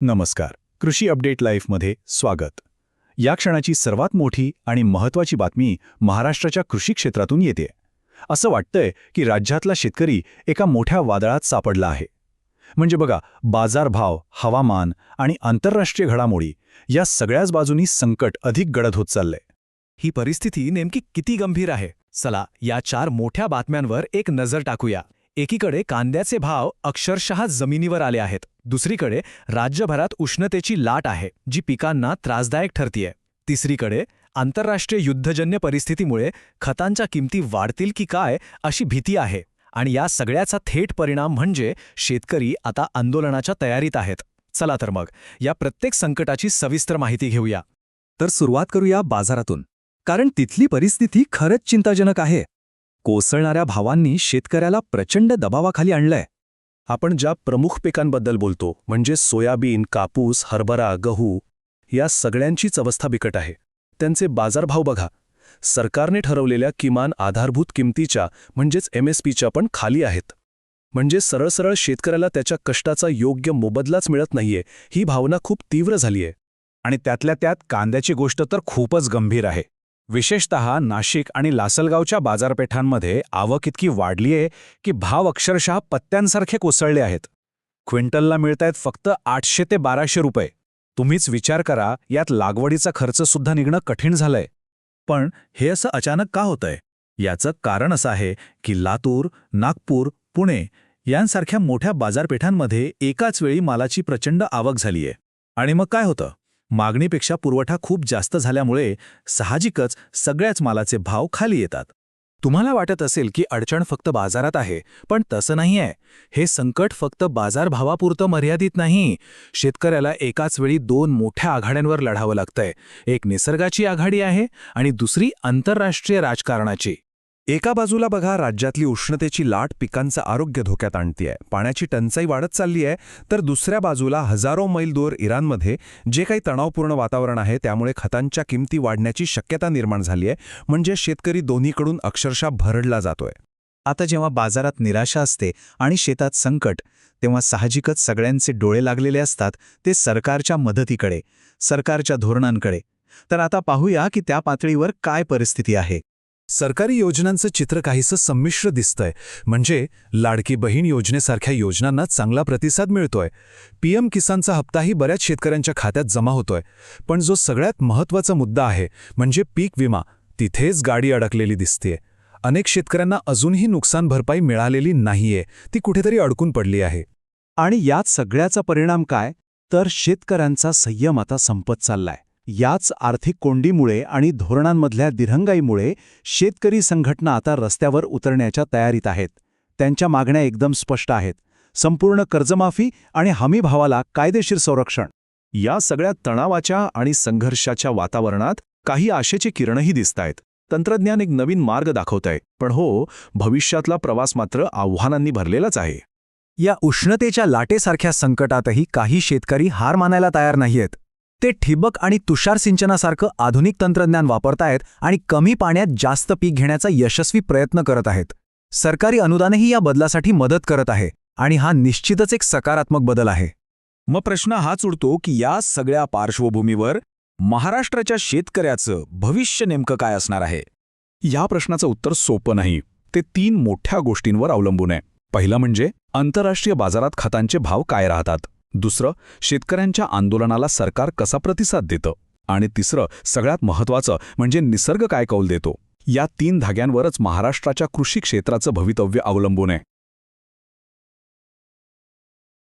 नमस्कार. कृषी अपडेट लाईफमध्ये स्वागत. या क्षणाची सर्वात मोठी आणि महत्त्वाची बातमी महाराष्ट्राच्या कृषी क्षेत्रातून येते. असं वाटतंय की राज्यातला शेतकरी एका मोठ्या वादळात सापडला आहे. म्हणजे बघा, बाजारभाव, हवामान आणि आंतरराष्ट्रीय घडामोडी या सगळ्याच बाजूंनी संकट अधिक गडद होत चाललंय. ही परिस्थिती नेमकी किती गंभीर आहे? चला या 4 मोठ्या बातम्यांवर एक नजर टाकूया. एकीकडे कांद्याचे भाव अक्षरशः जमिनीवर आले आहेत. दुसरीकडे राज्यभरात उष्णतेची लाट आहे, जी पिकांना त्रासदायक ठरतीये. तिसरीकडे आंतरराष्ट्रीय युद्धजन्य परिस्थितीमुळे खतांच्या किमती वाढतील की काय अशी भीती आहे. आणि या सगळ्याचा थेट परिणाम म्हणजे शेतकरी आता आंदोलनाच्या तयारीत आहेत. चला तर मग या प्रत्येक संकटाची सविस्तर माहिती घेऊया. तर सुरुवात करूया बाजारातून, कारण तिथली परिस्थिती खरंच चिंताजनक आहे. कोसळणाऱ्या भावांनी शेतकऱ्याला प्रचंड दबावाखाली आणलंय. आपण ज्या प्रमुख पिकांबद्दल बोलतो, म्हणजे सोयाबीन, कापूस, हरभरा, गहू, या सगळ्यांचीच अवस्था बिकट आहे. त्यांचे बाजारभाव बघा, सरकारने ठरवलेल्या किमान आधारभूत किमतीच्या म्हणजेच MSPच्या पण खाली आहेत. म्हणजे सरळ शेतकऱ्याला त्याच्या कष्टाचा योग्य मोबदलाच मिळत नाहीये. ही भावना खूप तीव्र झालीय. आणि त्यातल्या त्यात कांद्याची गोष्ट तर खूपच गंभीर आहे. विशेषतः नाशिक आणि लासलगावच्या बाजारपेठांमध्ये आवक इतकी वाढली आहे की भाव अक्षरशः पत्त्यांसारखे कोसळले आहेत. क्विंटलला मिळतायत फक्त 800 ते 1200 रुपये. तुम्हीच विचार करा, यात लागवडीचा खर्च सुद्धा निघणं कठीण झालंय. पण हे असं अचानक का होतंय? याचं कारण असं आहे की लातूर, नागपूर, पुणे यांसारख्या मोठ्या बाजारपेठांमध्ये एकाच वेळी मालाची प्रचंड आवक झालीय. आणि मग काय होतं? मागणीपेक्षा पुरवठा खूप जास्त झाल्यामुळे साहजिकच सगळ्याच मालाचे भाव खाली येतात. तुम्हाला वाटत असेल की अडचण फक्त बाजारात आहे, पण तसं नाहीये. हे संकट फक्त बाजारभावापुरतं मर्यादित नाही. शेतकऱ्याला एकाच वेळी 2 मोठ्या आघाड्यांवर लढावं लागतंय. एक निसर्गाची आघाडी आहे आणि दुसरी आंतरराष्ट्रीय राजकारणाची. एका बाजूला बघा, राज्यातली उष्णतेची लाट पिकांचं आरोग्य धोक्यात आणतीये, पाण्याची टंचाई वाढत चालली आहे. तर दुसऱ्या बाजूला हजारो मैल दूर इराणमध्ये जे काही तणावपूर्ण वातावरण आहे, त्यामुळे खतांच्या किमती वाढण्याची शक्यता निर्माण झाली आहे. म्हणजे शेतकरी दोन्हीकडून अक्षरशः भरडला जातोय. आता जेव्हा बाजारात निराशा असते आणि शेतात संकट, तेव्हा साहजिकच सगळ्यांचे डोळे लागलेले असतात ते सरकारच्या मदतीकडे, सरकारच्या धोरणांकडे. तर आता पाहूया की त्या पातळीवर काय परिस्थिती आहे. सरकारी योजनांचं चित्र काहीसं संमिश्र दिसतंय. म्हणजे लाडकी बहीण योजनेसारख्या योजनांना चांगला प्रतिसाद मिळतोय. PM किसानचा हप्ताही बऱ्याच शेतकऱ्यांच्या खात्यात जमा होतोय. पण जो सगळ्यात महत्त्वाचा मुद्दा आहे, म्हणजे पीक विमा, तिथेच गाडी अडकलेली दिसतेय. अनेक शेतकऱ्यांना अजूनही नुकसान भरपाई मिळालेली नाहीये, ती कुठेतरी अडकून पडली आहे. आणि यात सगळ्याचा परिणाम काय? तर शेतकऱ्यांचा संयम आता संपत चाललाय. याच आर्थिक कोंडीमुळे आणि धोरणांमधल्या दिरंगाईमुळे शेतकरी संघटना आता रस्त्यावर उतरण्याच्या तयारीत आहेत. त्यांच्या मागण्या एकदम स्पष्ट आहेत: संपूर्ण कर्जमाफी आणि हमीभावाला कायदेशीर संरक्षण. या सगळ्या तणावाच्या आणि संघर्षाच्या वातावरणात काही आशेचे किरणही दिसतायत. तंत्रज्ञान एक नवीन मार्ग दाखवतंय. पण हो, भविष्यातला प्रवास मात्र आव्हानांनी भरलेलाच आहे. या उष्णतेच्या लाटेसारख्या संकटातही काही शेतकरी हार मानायला तयार नाहीयेत. ते ठिबक आणि तुषार सिंचनासारखं आधुनिक तंत्रज्ञान वापरतायत आणि कमी पाण्यात जास्त पीक घेण्याचा यशस्वी प्रयत्न करत आहेत. सरकारी अनुदानही या बदलासाठी मदत करत आहे आणि हा निश्चितच एक सकारात्मक बदल आहे. मग प्रश्न हाच उरतो की या सगळ्या पार्श्वभूमीवर महाराष्ट्राच्या शेतकऱ्याचं भविष्य नेमकं काय असणार आहे? या प्रश्नाचं उत्तर सोपं नाही. ते 3 मोठ्या गोष्टींवर अवलंबून आहे. पहिलं म्हणजे आंतरराष्ट्रीय बाजारात खतांचे भाव काय राहतात. दुसरं, शेतकऱ्यांच्या आंदोलनाला सरकार कसा प्रतिसाद देतं. आणि तिसरं, सगळ्यात महत्त्वाचं म्हणजे निसर्ग काय कौल देतो. या 3 धाग्यांवरच महाराष्ट्राच्या कृषी क्षेत्राचं भवितव्य अवलंबून आहे.